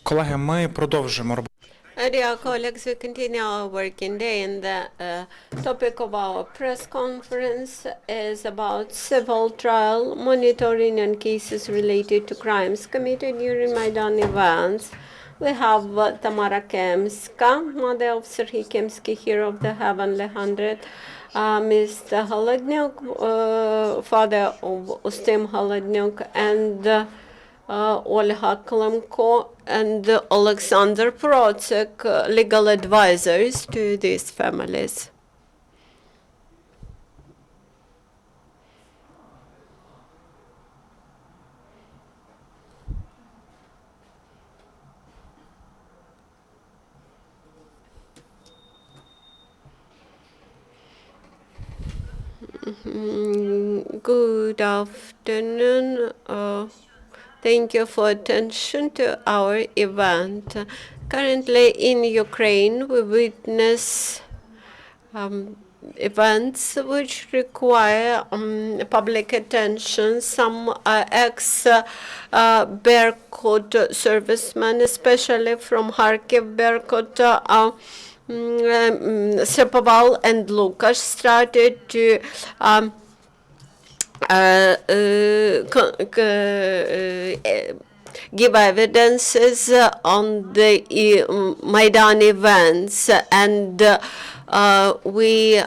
Колеги, ми продовжимо роботу. Dear colleagues, we continue our working day, and the topic of our press conference is about civil trial monitoring and cases related to crimes committed during Maidan events. We have Tamara Kemska, mother of Sergiy Kemskyi, hero of the Heavenly Hundred, Mr. Holodnyuk, father of Ustim Holodnyuk, and Olga Klymko and Alexander Procek, legal advisors to these families. Good afternoon. Thank you for attention to our event. Currently in Ukraine, we witness events which require public attention. Some ex-Berkut servicemen, especially from Kharkiv, Berkut, Shapoval and Lukash, started to give evidences on the Maidan events, and we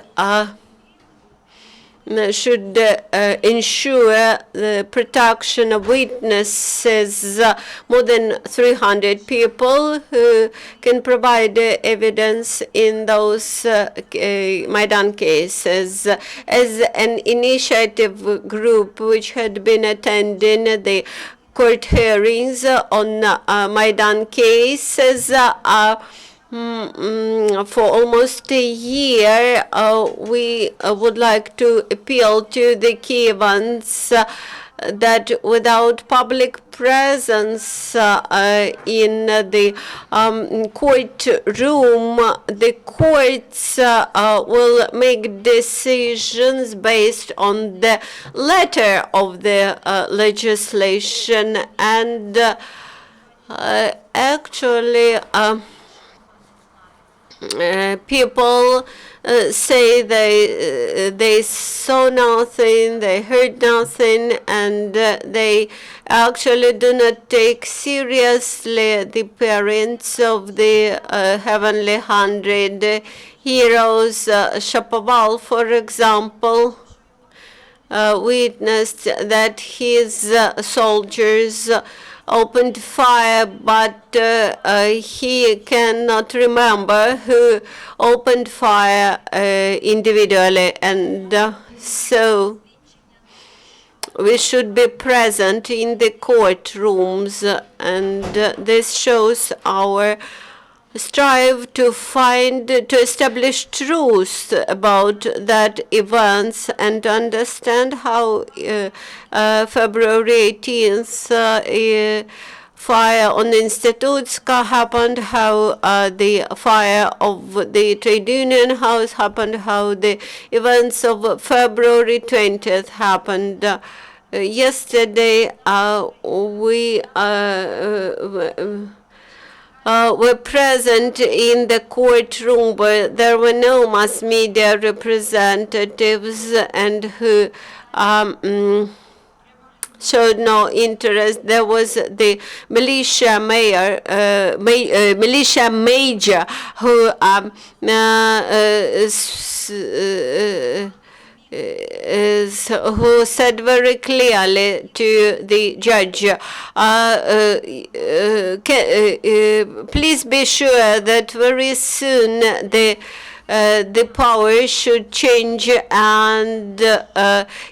should ensure the protection of witnesses, more than 300 people who can provide evidence in those Maidan cases. As an initiative group which had been attending the court hearings on Maidan cases for almost a year, we would like to appeal to the Kievans that without public presence in the courtroom, the courts will make decisions based on the letter of the legislation, and actually people say they saw nothing, they heard nothing, and they actually do not take seriously the parents of the Heavenly Hundred heroes. Shapoval, for example, witnessed that his soldiers opened fire, but he cannot remember who opened fire individually, and so we should be present in the courtrooms, and this shows our strive to establish truth about that events and understand how February 18th fire on Institutska happened, how the fire of the trade union house happened, how the events of February 20th happened. Yesterday we were present in the courtroom, but there were no mass media representatives and who showed no interest. There was the militia major who who said very clearly to the judge, please be sure that very soon the power should change, and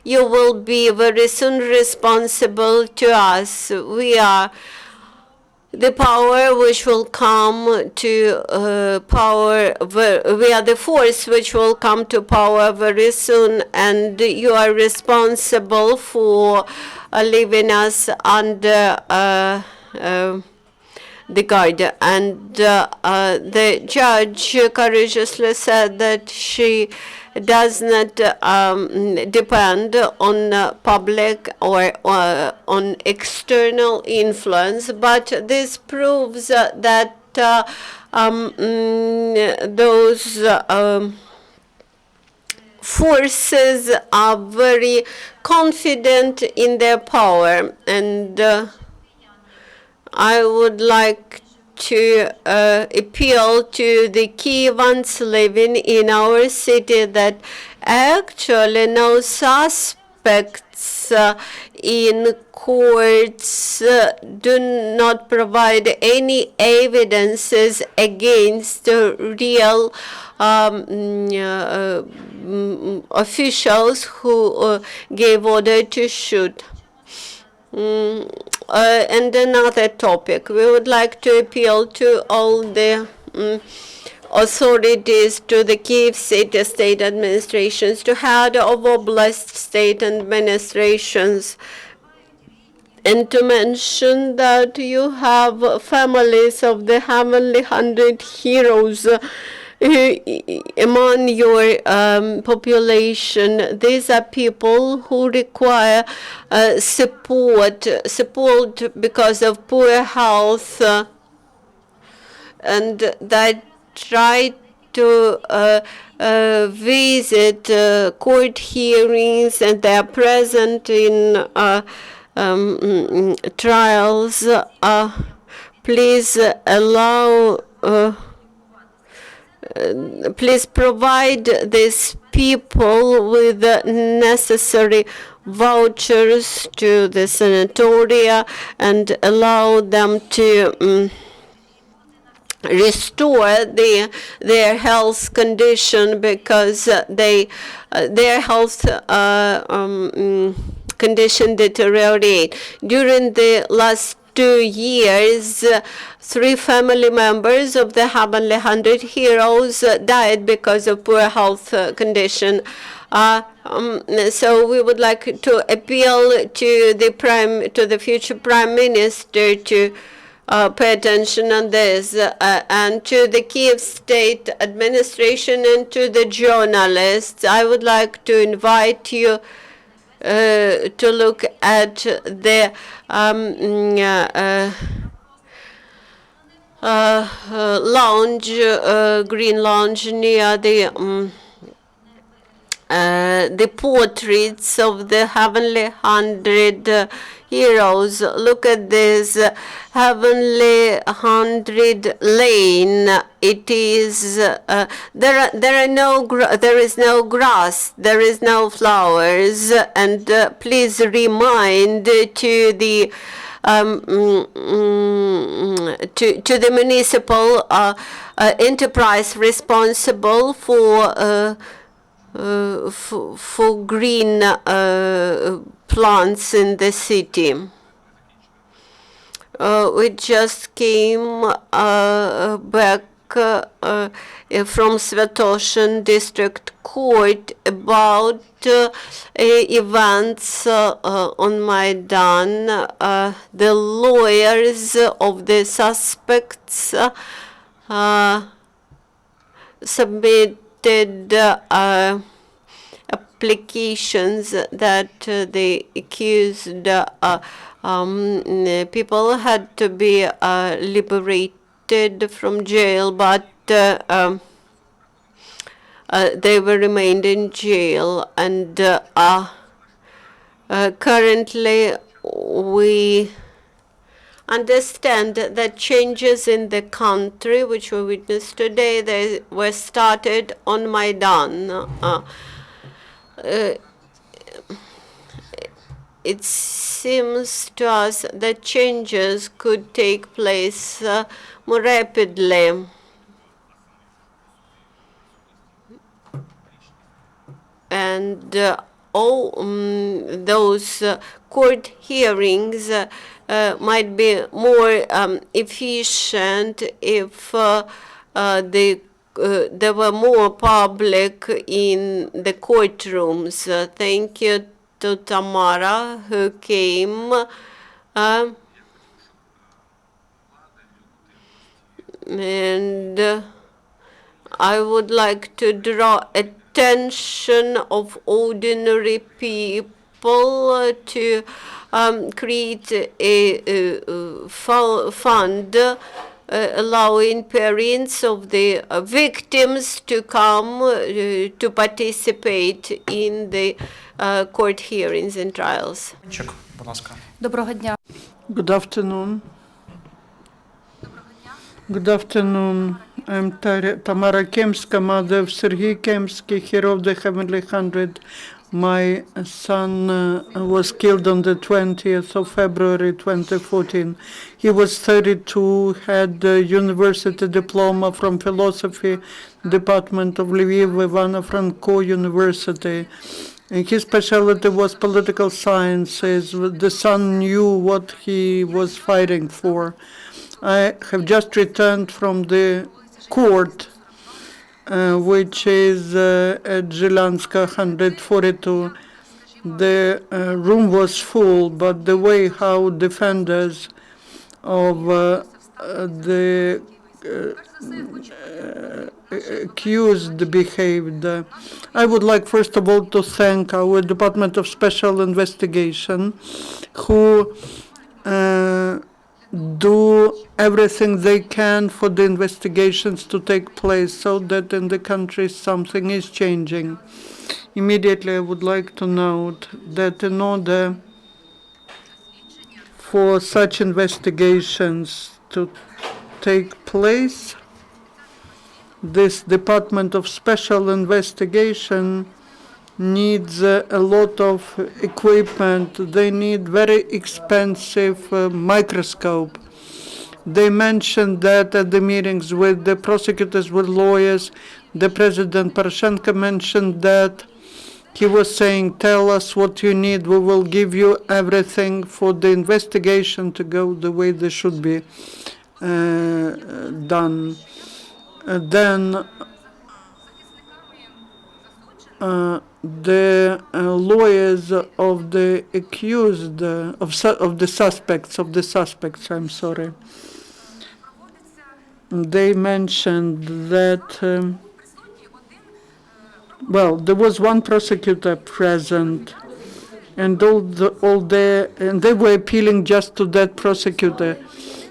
you will be very soon responsible to us. We are the power which will come to power, we are the force which will come to power very soon, and you are responsible for leaving us under the guard. And the judge courageously said that she does not depend on public or on external influence, but this proves that those forces are very confident in their power, and I would like to appeal to the Kievans living in our city that actually no suspects in courts do not provide any evidences against real officials who gave order to shoot. And another topic, we would like to appeal to all the authorities, to the Kiev City state administrations, to head of oblast state administrations, and to mention that you have families of the Heavenly 100 heroes among your population. These are people who require support because of poor health, and that try to visit court hearings, and they are present in trials. Please allow please provide these people with the necessary vouchers to the sanatoria and allow them to restore their health condition, because their health condition deteriorate. During the last 2 years, 3 family members of the Heavenly 100 heroes died because of poor health condition. So we would like to appeal to the future Prime Minister to pay attention on this, and to the Kiev State Administration and to the journalists. I would like to invite you to look at the lounge, green lounge near the portraits of the Heavenly 100 heroes. Look at this Heavenly 100 lane. It is there is no grass, there is no flowers, and please remind to the to the municipal enterprise responsible for green plants in the city. We just came back from Svatoshin District Court about events on Maidan. The lawyers of the suspects submitted applications that the accused people had to be liberated from jail, but they were remained in jail, and currently we understand that changes in the country, which we witnessed today, they were started on Maidan. It seems to us that changes could take place more rapidly. And all those court hearings might be more efficient if there were more public in the courtrooms. Thank you to Tamara, who came. And I would like to draw attention of ordinary people to create a fund allowing parents of the victims to come to participate in the court hearings and trials. Будь ласка. Доброго дня. Good afternoon. Good afternoon. I'm Tamara Kemska, mother of Sergiy Kemskyi, hero of the Heavenly Hundred. My son was killed on the 20th of February 2014. He was 32, had a university diploma from philosophy department of Lviv Ivano-Franko University. And his specialty was political sciences. The son knew what he was fighting for. I have just returned from the court, which is at Zhilanska 142. The room was full, but the way how defenders of the accused behaved. I would like first of all to thank our Department of Special Investigation, who do everything they can for the investigations to take place so that in the country something is changing. Immediately I would like to note that in order for such investigations to take place, this Department of Special Investigation needs a lot of equipment. They need very expensive microscope. They mentioned that at the meetings with the prosecutors, with lawyers. The President Poroshenko mentioned that. He was saying, tell us what you need, we will give you everything for the investigation to go the way they should be done. Then the lawyers of the accused, of the suspects, I'm sorry, they mentioned that, well, there was one prosecutor present, and and they were appealing just to that prosecutor.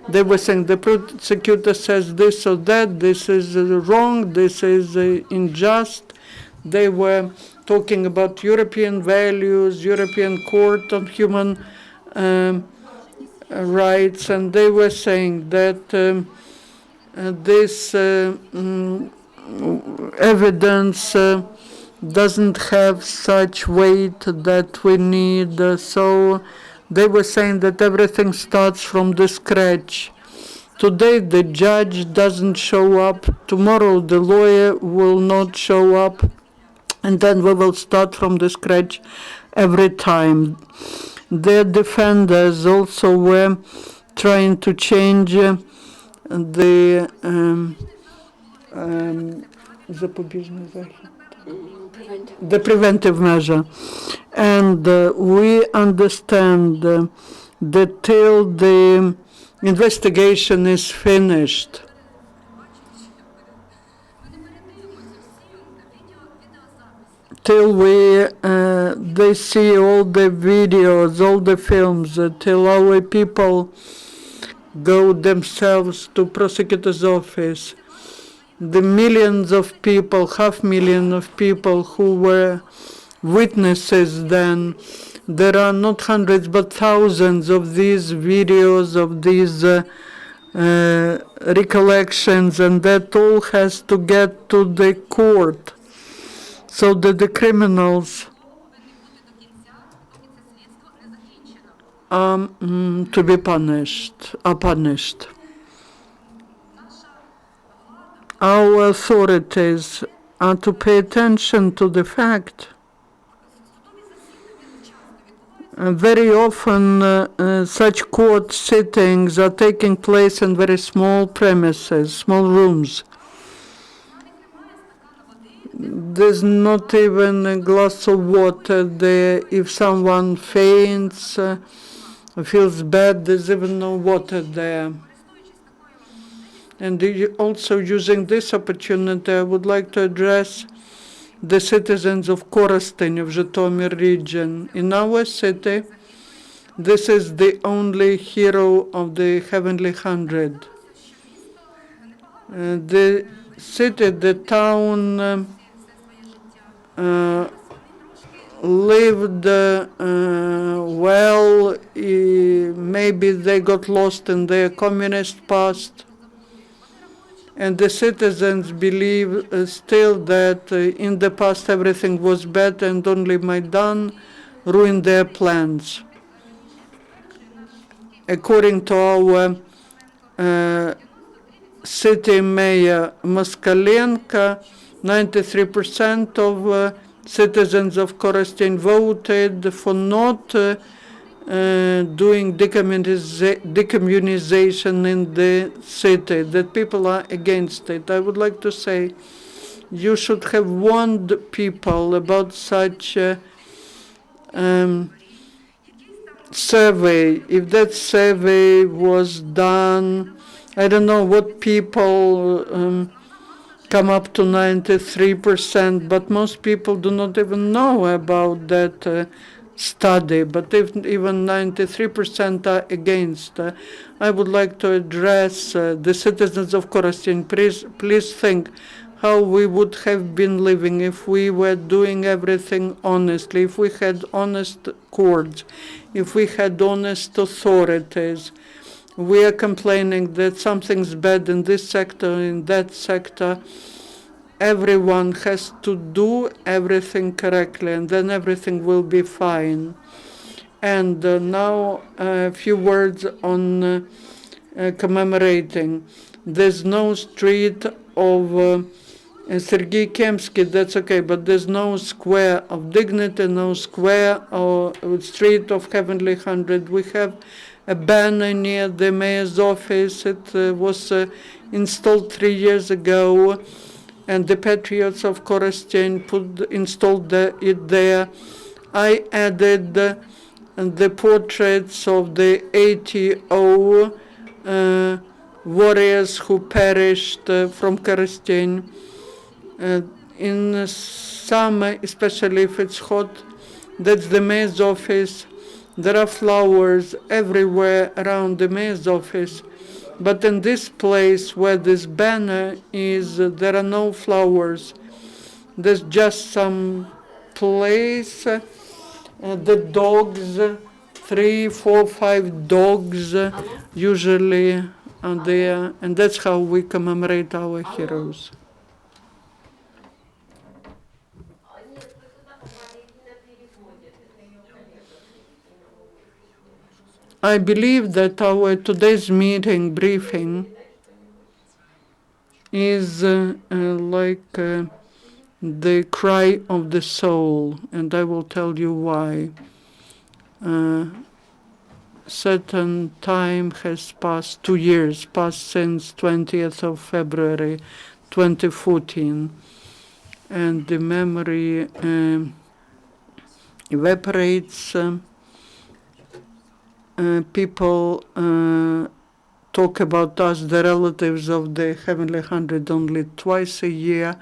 They were saying the prosecutor says this or that, this is wrong, this is unjust. They were talking about European values, European Court of Human Rights, and they were saying that this evidence doesn't have such weight that we need. So they were saying that everything starts from the scratch. Today the judge doesn't show up. Tomorrow the lawyer will not show up. And then we will start from the scratch every time. Their defenders also were trying to change the preventive measure. And we understand that till the investigation is finished, till they see all the videos, all the films, till our people go themselves to prosecutor's office, the millions of people, 500,000 of people who were witnesses then, there are not hundreds but thousands of these videos, of these recollections, and that all has to get to the court so that the criminals to be punished, are punished. Our authorities are to pay attention to the fact very often such court sittings are taking place in very small premises, small rooms. There's not even a glass of water there. If someone faints, feels bad, there's even no water there. And also using this opportunity, I would like to address the citizens of Korостyn of Zhytomyr region. In our city, this is the only hero of the Heavenly Hundred. The city, the town lived well. Maybe they got lost in their communist past. And the citizens believe still that in the past everything was bad and only Maidan ruined their plans. According to our city mayor Moskalenko, 93% of citizens of Korostyn voted for not doing decommunization in the city, that people are against it. I would like to say you should have warned people about such survey. If that survey was done, I don't know what people come up to 93%, but most people do not even know about that study. But if even 93% are against, I would like to address the citizens of Korostyn. Please think how we would have been living if we were doing everything honestly, if we had honest courts, if we had honest authorities. We are complaining that something's bad in this sector, in that sector. Everyone has to do everything correctly, and then everything will be fine. And now a few words on commemorating. There's no street of Sergiy Kemskyi, that's okay, but there's no square of dignity, no square or street of Heavenly Hundred. We have a banner near the mayor's office. It was installed 3 years ago, and the patriots of Korostyn installed it there. I added the portraits of the 80 warriors who perished from Korostyn. In summer, especially if it's hot, that's the mayor's office. There are flowers everywhere around the mayor's office. But in this place where this banner is, there are no flowers. There's just some place. The dogs, 3, 4, 5 dogs usually are there. And that's how we commemorate our heroes. I believe that our today's meeting briefing is like the cry of the soul, and I will tell you why. Certain time has passed, 2 years passed since 20th of February 2014, and the memory evaporates. People talk about us, the relatives of the Heavenly Hundred, only twice a year,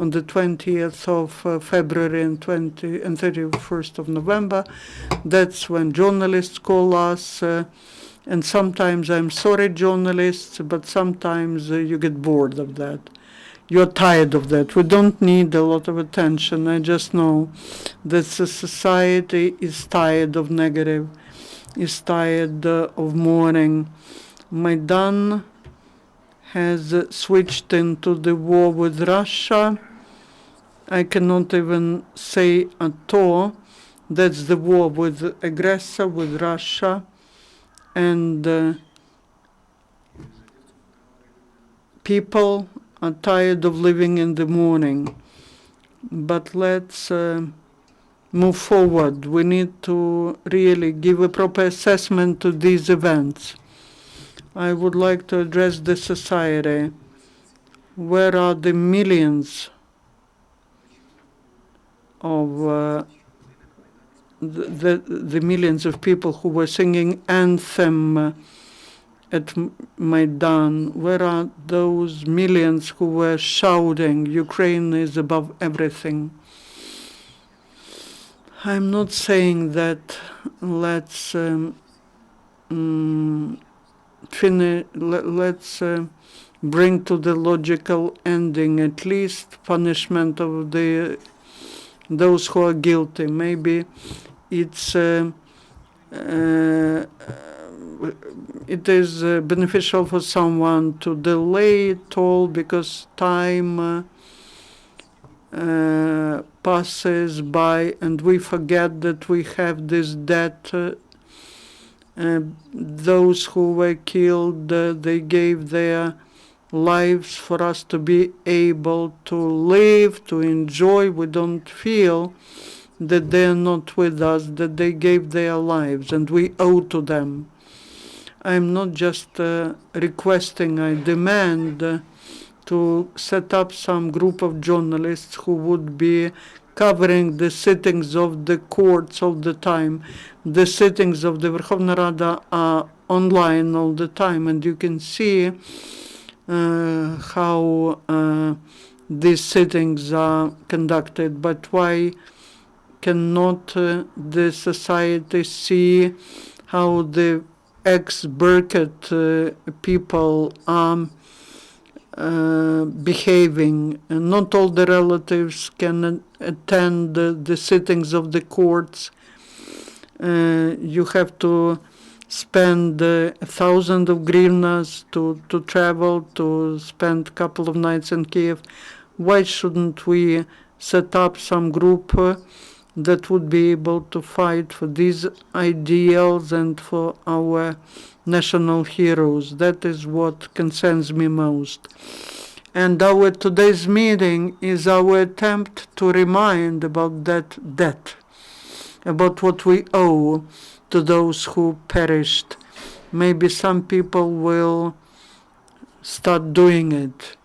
on the 20th of February and 31st of November. That's when journalists call us, and sometimes I'm sorry, journalists, but sometimes you get bored of that. You're tired of that. We don't need a lot of attention. I just know that the society is tired of negative, is tired of mourning. Maidan has switched into the war with Russia. I cannot even say at all that's the war with aggressor, with Russia. And people are tired of living in the morning. But let's move forward. We need to really give a proper assessment to these events. I would like to address the society. Where are the millions of the millions of people who were singing anthem at Maidan? Where are those millions who were shouting, Ukraine is above everything? I'm not saying that let's let's bring to the logical ending at least punishment of those who are guilty. Maybe it's it is beneficial for someone to delay it all because time passes by and we forget that we have this debt. Those who were killed, they gave their lives for us to be able to live, to enjoy. We don't feel that they are not with us, that they gave their lives, and we owe to them. I'm not just requesting, I demand to set up some group of journalists who would be covering the sittings of the courts all the time. The sittings of the Verkhovna Rada are online all the time, and you can see how these sittings are conducted. But why cannot the society see how the ex-Berkut people are behaving? Not all the relatives can attend the sittings of the courts. You have to spend 1,000 of hryvnias to travel, to spend a couple of nights in Kiev. Why shouldn't we set up some group that would be able to fight for these ideals and for our national heroes? That is what concerns me most. And our today's meeting is our attempt to remind about that debt, about what we owe to those who perished. Maybe some people will start doing it.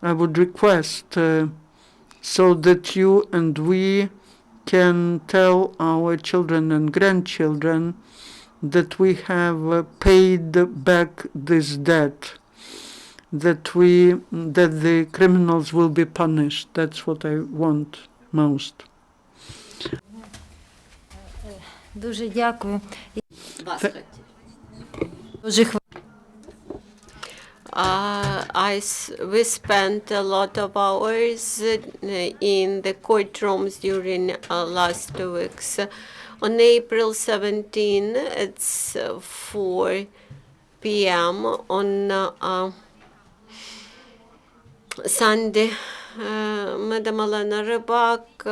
I would request so that you and we can tell our children and grandchildren that we have paid back this debt, that the criminals will be punished. That's what I want most. Дуже дякую. We spent a lot of hours in the courtrooms during last 2 weeks. On April 17, it's 4 p.m. on Sunday. Madam Elena Rybak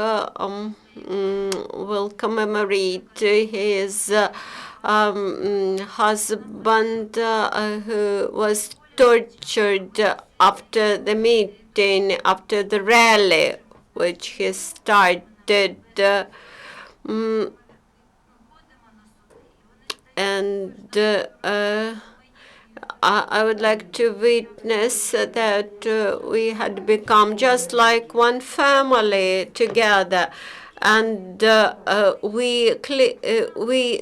will commemorate his husband who was tortured after the meeting, after the rally, which he started. I would like to witness that we had become just like one family together. And we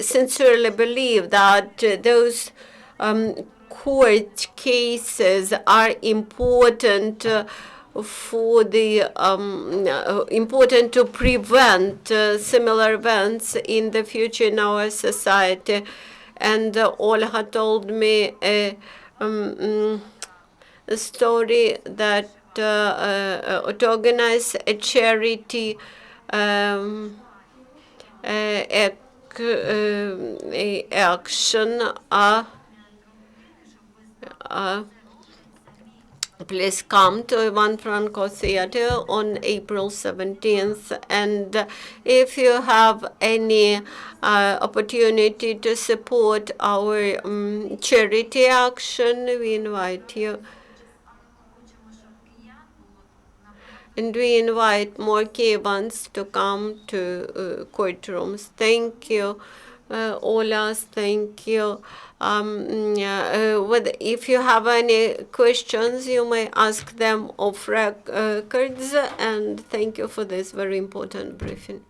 sincerely believe that those court cases are important for the important to prevent similar events in the future in our society. And Olga told me a story that to organize a charity action. Please come to Ivan Franko Theater on April 17th. And if you have any opportunity to support our charity action, we invite you. And we invite more Kievans to come to courtrooms. Thank you, Olas. Thank you. If you have any questions, you may ask them off records. And thank you for this very important briefing.